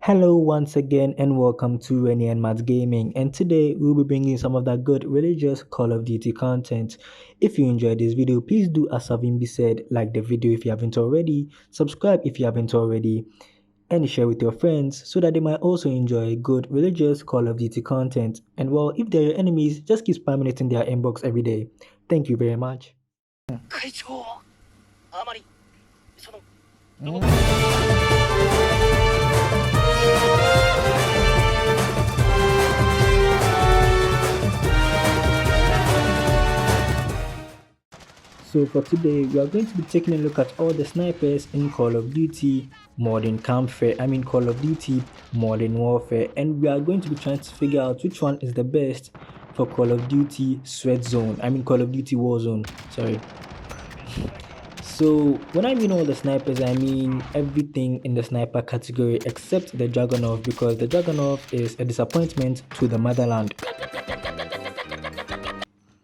Hello once again and welcome to Rennie and Matt Gaming, and today we'll be bringing some of that good religious Call of Duty content. If you enjoyed this video, please do as Savimbi said, like the video if you haven't already, subscribe if you haven't already, and share with your friends so that they might also enjoy good religious Call of Duty content. And well, if they're your enemies, just keep spamming it in their inbox every day. Thank you very much. So for today, we are going to be taking a look at all the snipers in Call of Duty Modern Campfire, Call of Duty Modern Warfare, and we are going to be trying to figure out which one is the best for Call of Duty Sweat Zone, Call of Duty Warzone, sorry. So when I mean all the snipers, I mean everything in the sniper category except the Dragunov, because the Dragunov is a disappointment to the motherland.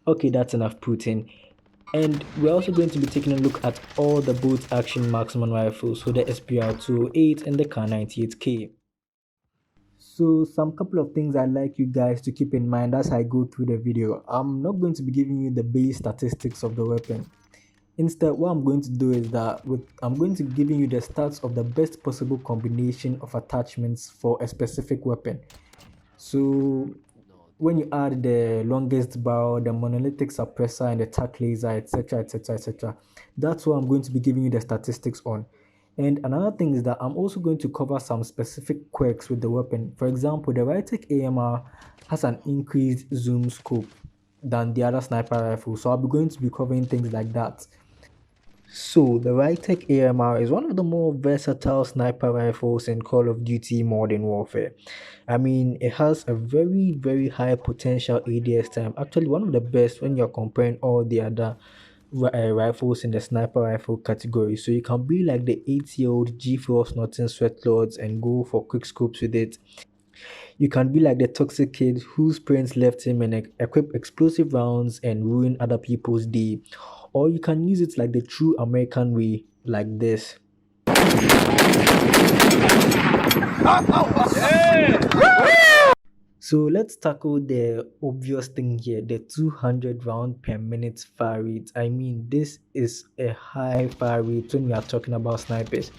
Okay, that's enough Putin. And we're also going to be taking a look at all the bolt action marksman rifles, so the SPR-208 and the Kar98K. So some couple of things I'd like you guys to keep in mind as I go through the video. I'm not going to be giving you the base statistics of the weapon. Instead, what I'm going to do is that I'm going to be giving you the stats of the best possible combination of attachments for a specific weapon. So when you add the longest barrel, the monolithic suppressor, and the tac laser, etc., etc., etc., that's what I'm going to be giving you the statistics on. And another thing is that I'm also going to cover some specific quirks with the weapon. For example, the Rytec AMR has an increased zoom scope than the other sniper rifles, so I'll be going to be covering things like that. So, the Rytec AMR is one of the more versatile sniper rifles in Call of Duty Modern Warfare. It has a very, very high potential ADS time, actually, one of the best when you're comparing all the other rifles in the sniper rifle category. So, you can be like the 8-year-old G-Force Norton Sweatlords and go for quick scopes with it. You can be like the toxic kid whose parents left him and equip explosive rounds and ruin other people's day. Or you can use it like the true American way, like this. So let's tackle the obvious thing here, the 200 round per minute fire rate. This is a high fire rate when we are talking about snipers.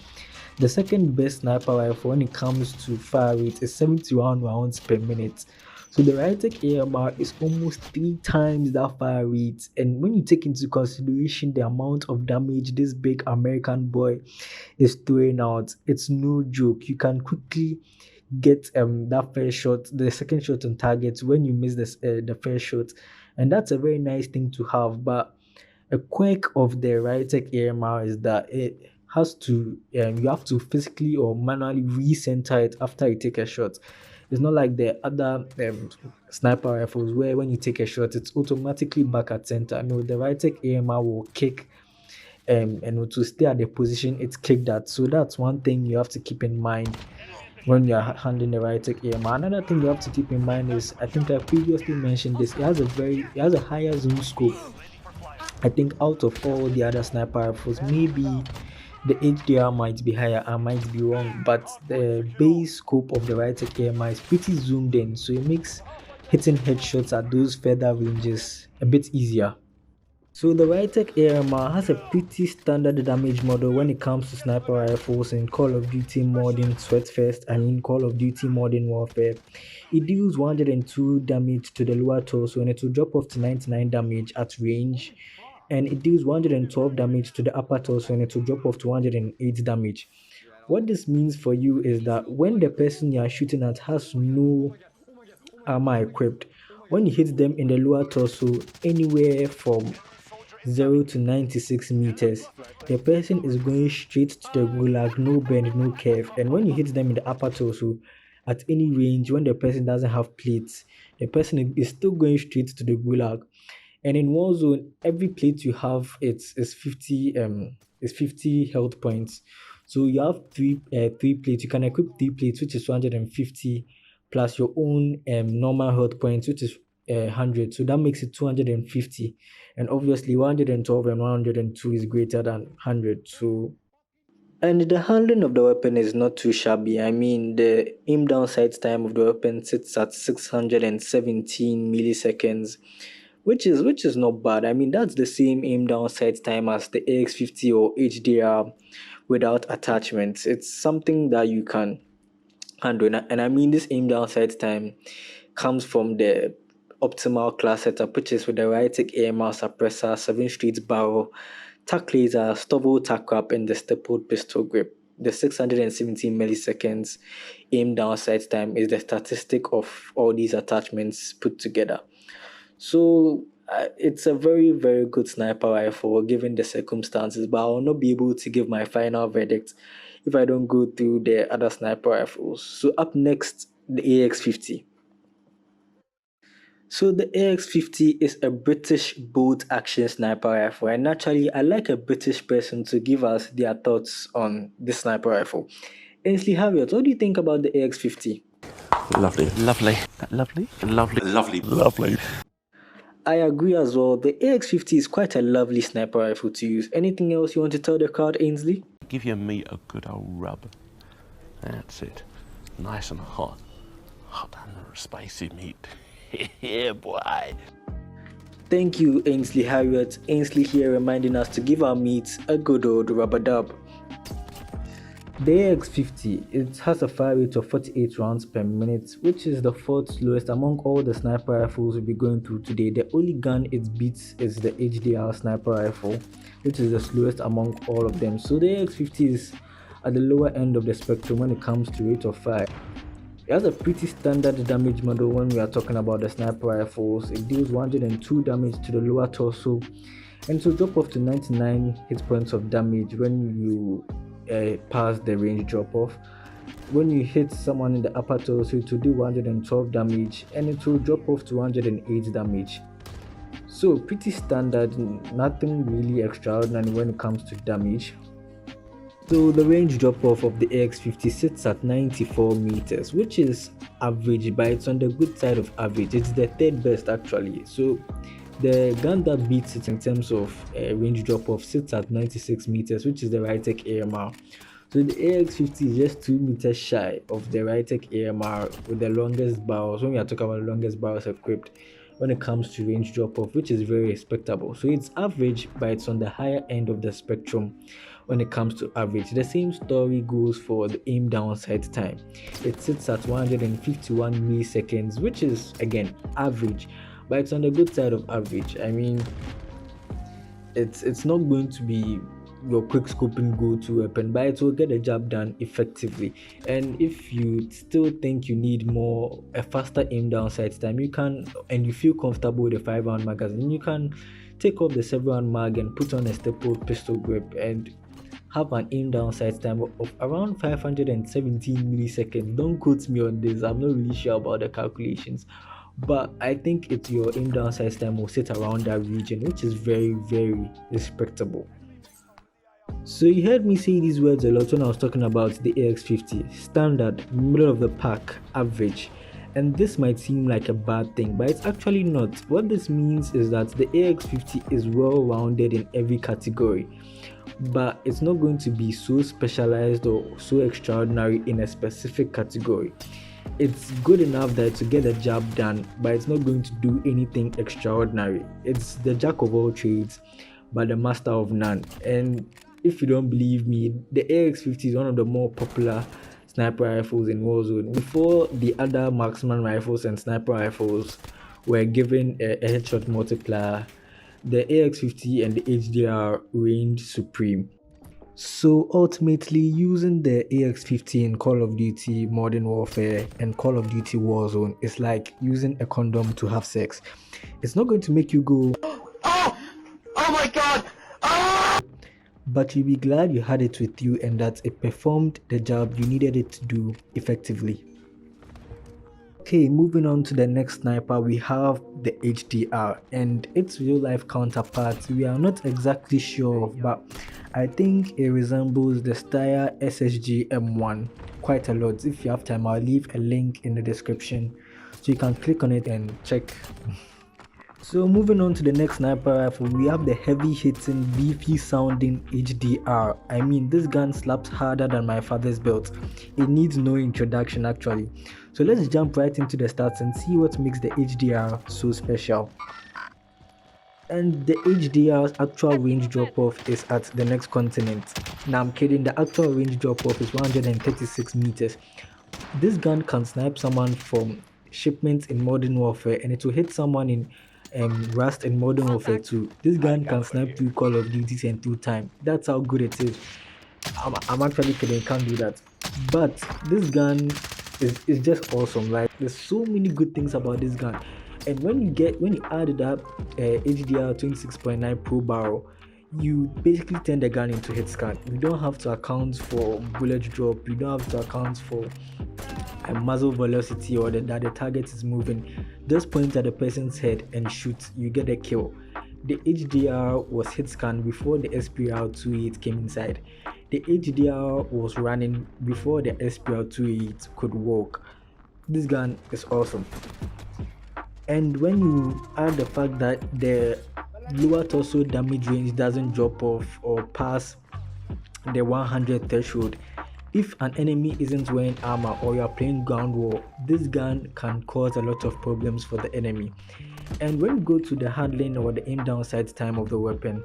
The second best sniper rifle when it comes to fire rate is 71 rounds per minute. So the Rytec AMR is almost 3 times that fire rate. And when you take into consideration the amount of damage this big American boy is throwing out, it's no joke. You can quickly get that first shot, the second shot on target when you miss the first shot, and that's a very nice thing to have. But a quirk of the Rytec AMR is that it has to you have to physically or manually recenter it after you take a shot. It's not like the other sniper rifles where when you take a shot it's automatically back at center. No, the Rytec AMR will kick and to stay at the position it's kicked at. So that's one thing you have to keep in mind when you're handling the Rytec AMR. Another thing you have to keep in mind is, I think I previously mentioned this, it has a higher zoom scope. I think out of all the other sniper rifles, maybe the HDR might be higher, I might be wrong, but the base scope of the Rytec AMR is pretty zoomed in, so it makes hitting headshots at those further ranges a bit easier. So the Rytec AMR has a pretty standard damage model when it comes to sniper rifles in Call of Duty Modern Call of Duty Modern Warfare. It deals 102 damage to the lower torso and it will drop off to 99 damage at range. And it deals 112 damage to the upper torso and it will drop off to 108 damage. What this means for you is that when the person you are shooting at has no armor equipped, when you hit them in the lower torso, anywhere from 0 to 96 meters, the person is going straight to the gulag, no bend, no curve. And when you hit them in the upper torso, at any range, when the person doesn't have plates, the person is still going straight to the gulag. And in Warzone, every plate you have is 50 health points. So you have three plates. You can equip 3 plates, which is 250, plus your own normal health points, which is 100. So that makes it 250. And obviously 112 and 102 is greater than 100. So And the handling of the weapon is not too shabby. I mean, the aim down sight time of the weapon sits at 617 milliseconds, which is not bad. I mean, that's the same aim down sight time as the AX50 or HDR without attachments. It's something that you can handle. And I mean, this aim down sight time comes from the optimal class setup, which is with the Riotec AMR suppressor, 7 streets barrel, tack laser, stubble tack wrap, and the stapled pistol grip. The 617 milliseconds aim down sight time is the statistic of all these attachments put together. So it's a very, very good sniper rifle given the circumstances, but I will not be able to give my final verdict if I don't go through the other sniper rifles. So, up next, the AX50. So the AX50 is a British bolt action sniper rifle, and naturally, I like a British person to give us their thoughts on this sniper rifle. Ainsley Harriot, what do you think about the AX50? Lovely. Lovely. Lovely. Lovely. Lovely. Lovely. I agree as well. The AX50 is quite a lovely sniper rifle to use. Anything else you want to tell the crowd, Ainsley? Give your meat a good old rub. That's it. Nice and hot. Hot and spicy meat. Yeah, boy. Thank you, Ainsley Harriot. Ainsley here reminding us to give our meat a good old rubber dub. The AX50, it has a fire rate of 48 rounds per minute, which is the fourth slowest among all the sniper rifles we'll be going through today. The only gun it beats is the HDR sniper rifle, which is the slowest among all of them. So the AX50 is at the lower end of the spectrum when it comes to rate of fire. It has a pretty standard damage model when we are talking about the sniper rifles. It deals 102 damage to the lower torso, and to drop off to 99 hit points of damage when you pass the range drop off. When you hit someone in the upper torso, it will do 112 damage, and it will drop off to 108 damage. So pretty standard, nothing really extraordinary when it comes to damage. So the range drop off of the AX50 sits at 94 meters, which is average, but it's on the good side of average. It's the third best actually. So the gun that beats it in terms of range drop off sits at 96 meters, which is the Riotec AMR. So the AX50 is just 2 meters shy of the Riotec AMR with the longest barrels. When we are talking about the longest barrels equipped when it comes to range drop off, which is very respectable. So it's average, but it's on the higher end of the spectrum when it comes to average. The same story goes for the aim down sight time. It sits at 151 milliseconds, which is again average, but it's on the good side of average. I mean, it's not going to be your quick scoping go-to weapon, but it will get the job done effectively. And if you still think you need a faster aim down sight time, you can, and you feel comfortable with a 5-round magazine, you can take off the 7-round mag and put on a stapled pistol grip and have an aim down sight time of around 517 milliseconds. Don't quote me on this, I'm not really sure about the calculations, but I think your aim down sight time will sit around that region, which is very, very respectable. So you heard me say these words a lot when I was talking about the AX50. Standard, middle of the pack, average. And this might seem like a bad thing, but it's actually not. What this means is that the AX50 is well rounded in every category, but it's not going to be so specialized or so extraordinary in a specific category. It's good enough that to get the job done, but it's not going to do anything extraordinary. It's the jack of all trades, but the master of none. And if you don't believe me, the AX50 is one of the more popular sniper rifles in Warzone. Before the other marksman rifles and sniper rifles were given a headshot multiplier, the AX50 and the HDR reigned supreme. So ultimately, using the AX50 in Call of Duty Modern Warfare and Call of Duty Warzone is like using a condom to have sex. It's not going to make you go, oh my god, but you'll be glad you had it with you and that it performed the job you needed it to do effectively. Okay, moving on to the next sniper, we have the HDR and its real life counterpart. We are not exactly sure, but I think it resembles the Steyr SSG M1 quite a lot. If you have time, I'll leave a link in the description so you can click on it and check So moving on to the next sniper rifle, we have the heavy hitting, beefy sounding HDR. I mean, this gun slaps harder than my father's belt. It needs no introduction actually. So let's jump right into the stats and see what makes the HDR so special. And the HDR's actual range drop off is at the next continent. Now I'm kidding, the actual range drop off is 136 meters. This gun can snipe someone from shipments in Modern Warfare, and it will hit someone in Rust in Modern Warfare 2. This gun can snipe through Call of Duty and through time. That's how good it is. I'm actually kidding, it can't do that. But this gun is just awesome. Like there's so many good things about this gun. And when you add that HDR 26.9 Pro barrel, you basically turn the gun into hit scan. You don't have to account for bullet drop, you don't have to account for a muzzle velocity or that the target is moving. Just point at the person's head and shoot, you get a kill. The HDR was hit scan before the SPR-28 came inside. The HDR was running before the SPR-28 could work. This gun is awesome. And when you add the fact that the lower torso damage range doesn't drop off or pass the 100 threshold, if an enemy isn't wearing armor or you're playing ground war, this gun can cause a lot of problems for the enemy. And when you go to the handling or the aim down sight time of the weapon,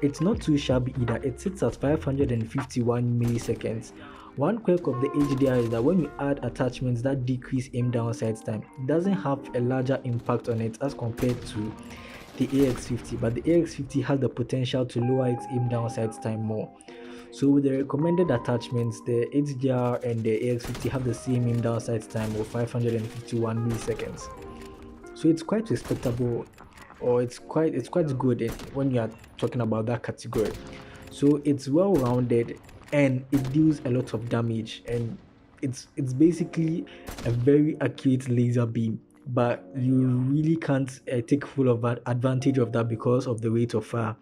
it's not too shabby either. It sits at 551 milliseconds. One quirk of the HDR is that when you add attachments that decrease aim down sight time, it doesn't have a larger impact on it as compared to the AX50, but the AX50 has the potential to lower its aim down sight time more. So with the recommended attachments, the HDR and the AX50 have the same aim down sight time of 551 milliseconds. So it's quite respectable, or it's quite good when you are talking about that category. So it's well rounded and it deals a lot of damage, and it's basically a very accurate laser beam. But you really can't take full of advantage of that because of the rate of fire.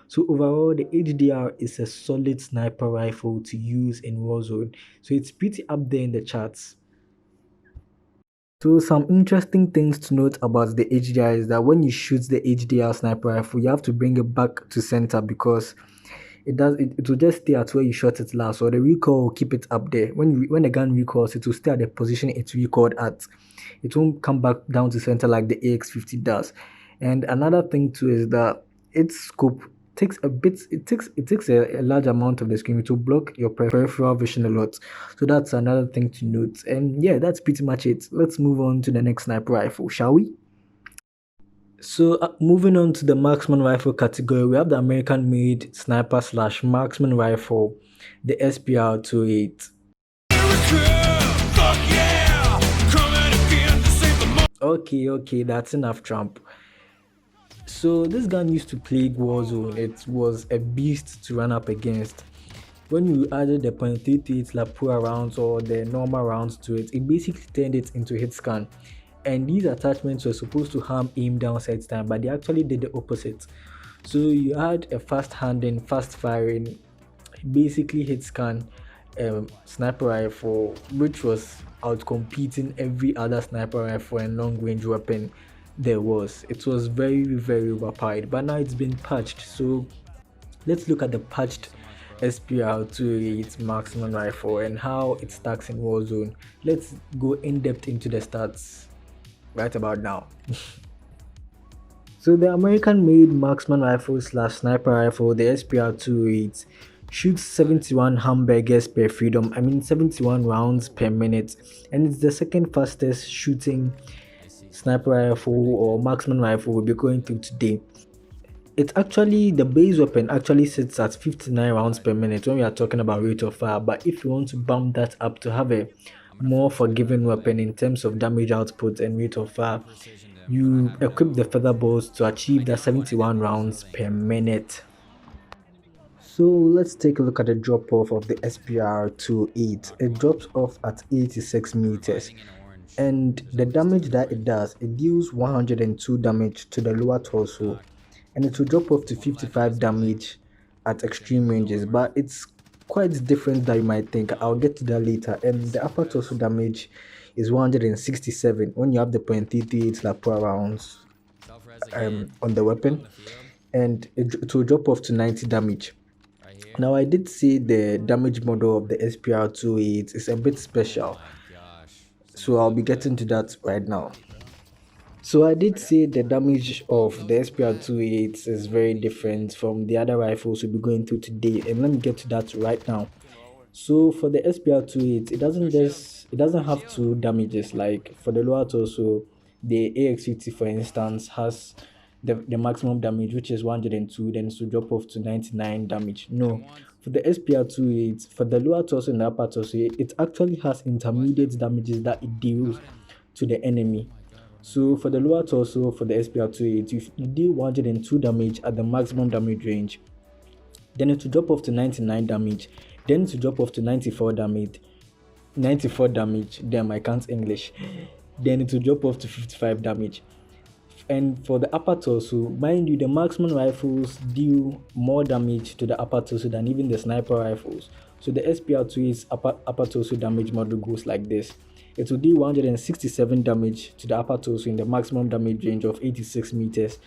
So overall, the HDR is a solid sniper rifle to use in Warzone. So it's pretty up there in the charts. So some interesting things to note about the HDR is that when you shoot the HDR sniper rifle, you have to bring it back to center because it will just stay at where you shot it last, or the recoil will keep it up there. When the gun recoils, it will stay at the position it recoiled at. It won't come back down to center like the AX50 does. And another thing too is that its scope takes a bit it takes a large amount of the screen. It will block your peripheral vision a lot. So that's another thing to note. And yeah, that's pretty much it. Let's move on to the next sniper rifle, shall we? So moving on to the marksman rifle category, we have the American-made sniper slash marksman rifle, the SPR-28. Okay, that's enough, Trump. So this gun used to plague Warzone. It was a beast to run up against. When you added the .38 Lapua rounds or the normal rounds to it, it basically turned it into hit scan. And these attachments were supposed to harm aim down sight time, but they actually did the opposite. So you had a fast handing, fast firing, basically hit scan sniper rifle, which was outcompeting every other sniper rifle and long range weapon there was. It was very, very overpowered, but now it's been patched. So let's look at the patched SPR-28 marksman rifle and how it stacks in Warzone. Let's go in depth into the stats right about now. So the American-made marksman rifle slash sniper rifle, the SPR-28, shoots 71 hamburgers per freedom. I mean 71 rounds per minute, and it's the second fastest shooting sniper rifle or marksman rifle we'll be going through today. It's actually the base weapon actually sits at 59 rounds per minute when we are talking about rate of fire. But if you want to bump that up to have a more forgiving weapon in terms of damage output and rate of fire, you equip the feather balls to achieve that 71 rounds per minute. So let's take a look at the drop off of the SPR-28. It drops off at 86 meters, and the damage that it does, it deals 102 damage to the lower torso, and it will drop off to 55 damage at extreme ranges, but it's quite different than you might think. I'll get to that later. And the upper torso damage is 167 when you have the .38 Lapua rounds. on the weapon, and it will drop off to 90 damage. Now, I did say the damage model of the SPR-28 is a bit special, so I'll be getting to that right now. So I did say the damage of the SPR-28 is very different from the other rifles we'll be going through today, and let me get to that right now. So for the SPR-28, it doesn't have two damages like for the lower torso. The AX-50, for instance, has the maximum damage, which is 102, then to drop off to 99 damage. No, for the SPR-28, for the lower torso and the upper torso, it actually has intermediate damages that it deals to the enemy. So for the lower torso, for the SPR-28, if you deal 102 damage at the maximum damage range, then it will drop off to 99 damage, then to drop off to 94 damage, damn, I can't English, then it will drop off to 55 damage. And for the upper torso, mind you, the marksman rifles deal more damage to the upper torso than even the sniper rifles. So the SPR-2's upper torso damage model goes like this. It will deal 167 damage to the upper torso in the maximum damage range of 86 meters.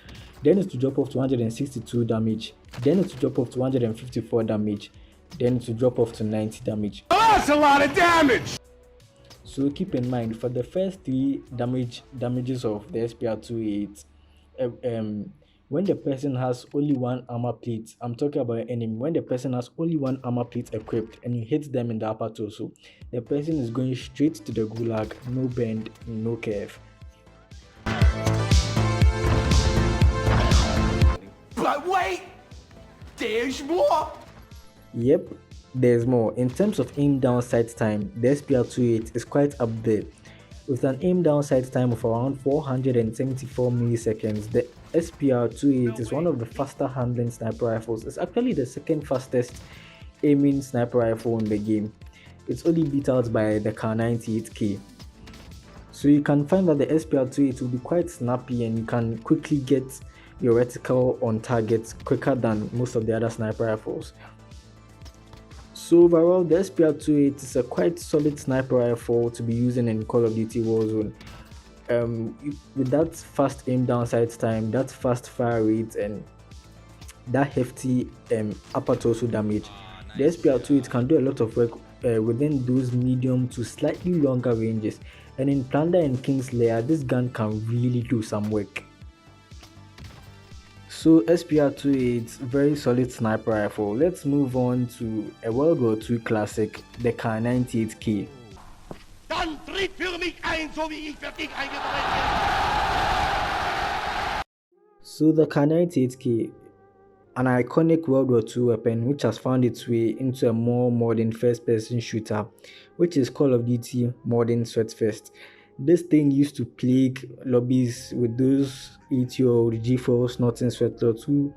Then it will drop off to 162 damage. Then it will drop off to 154 damage. Then it will drop off to 90 damage. Oh, that's a lot of damage! So keep in mind, for the first three damages of the SPR-28, when the person has only one armor plate, I'm talking about an enemy, when the person has only one armor plate equipped and you hit them in the upper torso, the person is going straight to the gulag, no bend, no curve. But wait! There's more! Yep, there's more. In terms of aim down sight time, the SPR-28 is quite up there. With an aim down sight time of around 474 milliseconds, the SPR-28 is one of the faster handling sniper rifles. It's actually the second fastest aiming sniper rifle in the game. It's only beat out by the Kar98K. So you can find that the SPR-28 will be quite snappy and you can quickly get your reticle on target quicker than most of the other sniper rifles. So overall, the SPR-28 is a quite solid sniper rifle to be using in Call of Duty Warzone. With that fast aim down sight time, that fast fire rate, and that hefty upper torso damage, the SPR-28 can do a lot of work within those medium to slightly longer ranges. And in Plunder and Kingslayer, this gun can really do some work. So SPR-28, very solid sniper rifle. Let's move on to a World War II classic, the Kar98K. Dann tritt für mich ein, so wie ich für dich eingetreten bin. So the Kar98K, an iconic World War II weapon which has found its way into a more modern first-person shooter, which is Call of Duty Modern Sweatfest. This thing used to plague lobbies with those 8-year-old G4 snorting sweatlords who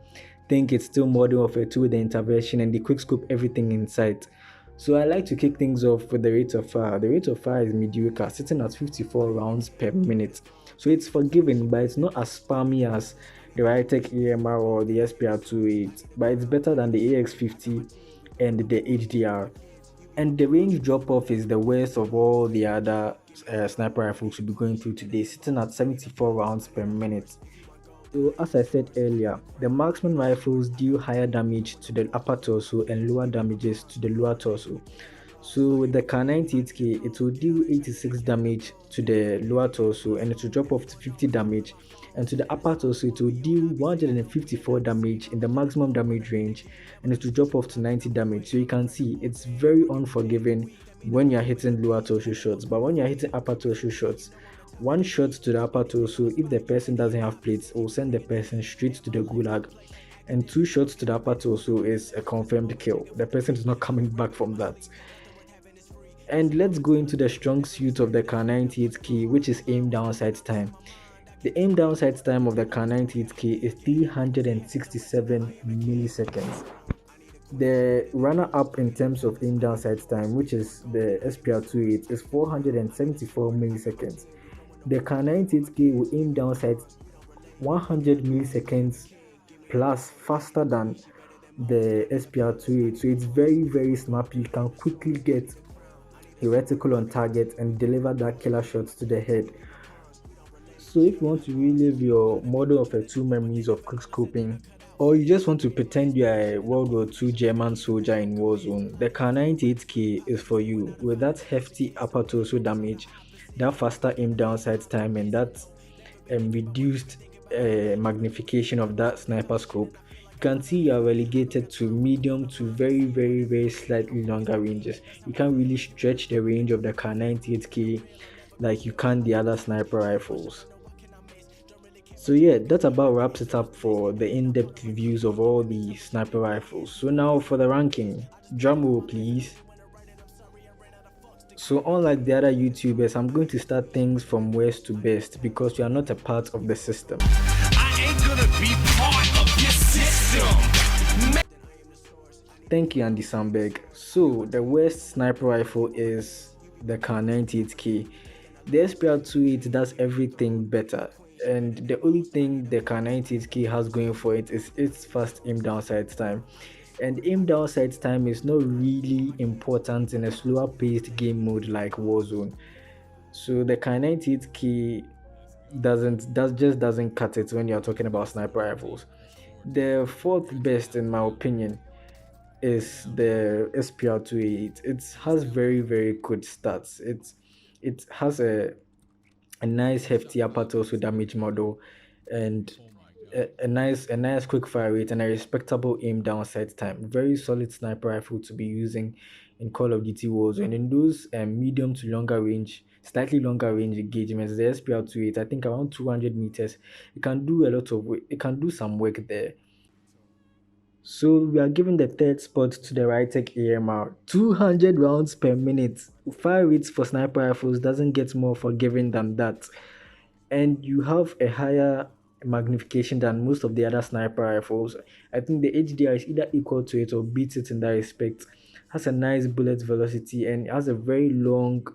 think it's still Modern Warfare 2 with the intervention and the quickscope everything in sight. So I like to kick things off with the rate of fire. The rate of fire is mediocre, sitting at 54 rounds per minute. So it's forgiving, but it's not as spammy as the Rytec EMR or the SPR-28, but it's better than the AX-50 and the HDR. And the range drop-off is the worst of all the other sniper rifles we'll be going through today, sitting at 74 rounds per minute. So as I said earlier, the marksman rifles deal higher damage to the upper torso and lower damages to the lower torso. So with the Kar98K, it will deal 86 damage to the lower torso and it will drop off to 50 damage, and to the upper torso it will deal 154 damage in the maximum damage range and it will drop off to 90 damage. So you can see it's very unforgiving when you're hitting lower torso shots, but when you're hitting upper torso shots, one shot to the upper torso, if the person doesn't have plates, will send the person straight to the gulag, and 2 shots to the upper torso is a confirmed kill. The person is not coming back from that. And let's go into the strong suit of the Kar98K, which is aim down sight time. The aim down sight time of the Kar98K is 367 milliseconds. The runner-up in terms of aim down sight time, which is the SPR-28, is 474 milliseconds. The Kar98K will aim down sight 100 milliseconds plus faster than the SPR-28, so it's very, very snappy. You can quickly get a reticle on target and deliver that killer shot to the head. So if you want to relive your Modern Warfare 2 memories of quickscoping, or you just want to pretend you're a World War II German soldier in Warzone, the Kar 98K is for you. With that hefty upper torso damage, that faster aim down sight time, and that reduced magnification of that sniper scope, you can see you are relegated to medium to very, very, very slightly longer ranges. You can't really stretch the range of the Kar 98K like you can the other sniper rifles. So yeah, that about wraps it up for the in-depth reviews of all the sniper rifles. So now for the ranking, drum roll please. So unlike the other YouTubers, I'm going to start things from worst to best because you are not a part of the system. I ain't gonna be part of your system. Thank you, Andy Samberg. So the worst sniper rifle is the Kar 98K. The SPR-28 does everything better, and the only thing the Kar 98K has going for it is its fast aim down sight time. And aim down sight time is not really important in a slower paced game mode like Warzone. So the Kar 98K just doesn't cut it when you're talking about sniper rifles. The fourth best, in my opinion, is the SPR-28. It has very, very good stats. It has a nice hefty upper torso damage model, and a nice quick fire rate, and a respectable aim down sight time. Very solid sniper rifle to be using in Call of Duty Warzone. And in those medium to longer range, slightly longer range engagements, the SPR-28, I think around 200 meters, it can do a lot of work. It can do some work there. So we are giving the third spot to the Rytec AMR. 200 rounds per minute. Fire rates for sniper rifles doesn't get more forgiving than that. And you have a higher magnification than most of the other sniper rifles. I think the HDR is either equal to it or beats it in that respect. Has a nice bullet velocity and has a very long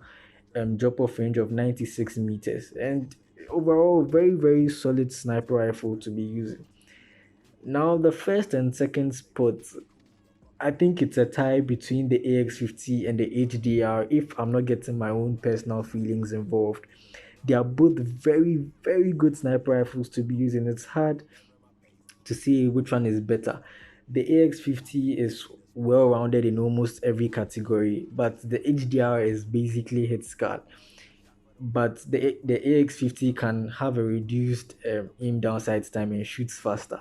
drop off range of 96 meters. And overall, very, very solid sniper rifle to be using. Now, the first and second spot, I think it's a tie between the AX50 and the HDR if I'm not getting my own personal feelings involved. They are both very, very good sniper rifles to be using. It's hard to say which one is better. The AX50 is well rounded in almost every category, but the HDR is basically hit scan. But the AX50 can have a reduced aim down sight time and shoots faster.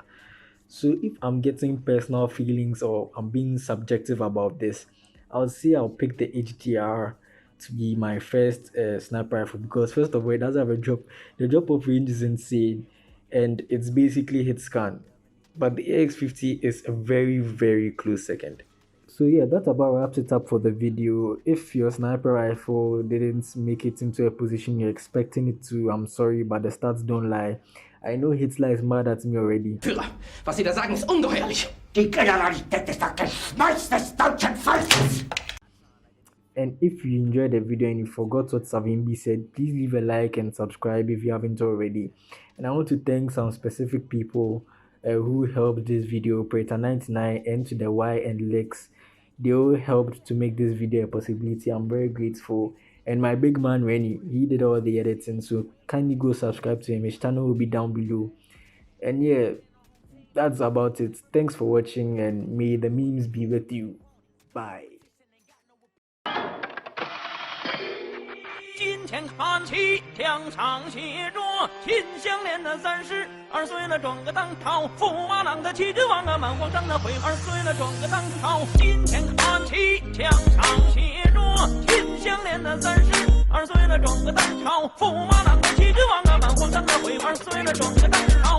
So if I'm getting personal feelings or I'm being subjective about this, I'll say I'll pick the HDR to be my first sniper rifle because first of all, it doesn't have a drop. The drop of range is insane, and it's basically hit scan. But the AX50 is a very, very close second. So yeah, that about wraps it up for the video. If your sniper rifle didn't make it into a position you're expecting it to, I'm sorry, but the stats don't lie. I know Hitler is mad at me already. Führer, was Sie da sagen, ist ungeheuerlich. Die Generalität ist das Geschmeiß des deutschen Volkes. And if you enjoyed the video and you forgot what Savimbi said, please leave a like and subscribe if you haven't already. And I want to thank some specific people who helped this video, Predator99, and to the Y and Lex. They all helped to make this video a possibility. I'm very grateful. And my big man Rennie, he did all the editing, so kindly go subscribe to him. His channel will be down below. And yeah, that's about it. Thanks for watching, and may the memes be with you. Bye. 金钱看齐，墙上写着“秦香莲的32岁了，装个当朝驸马郎的气质王啊，满皇上的会2岁了，装个当朝。金钱看齐，墙上写着“秦香莲的32岁了，装个当朝驸马郎的气质王啊，满皇上的会2岁了，装个当朝。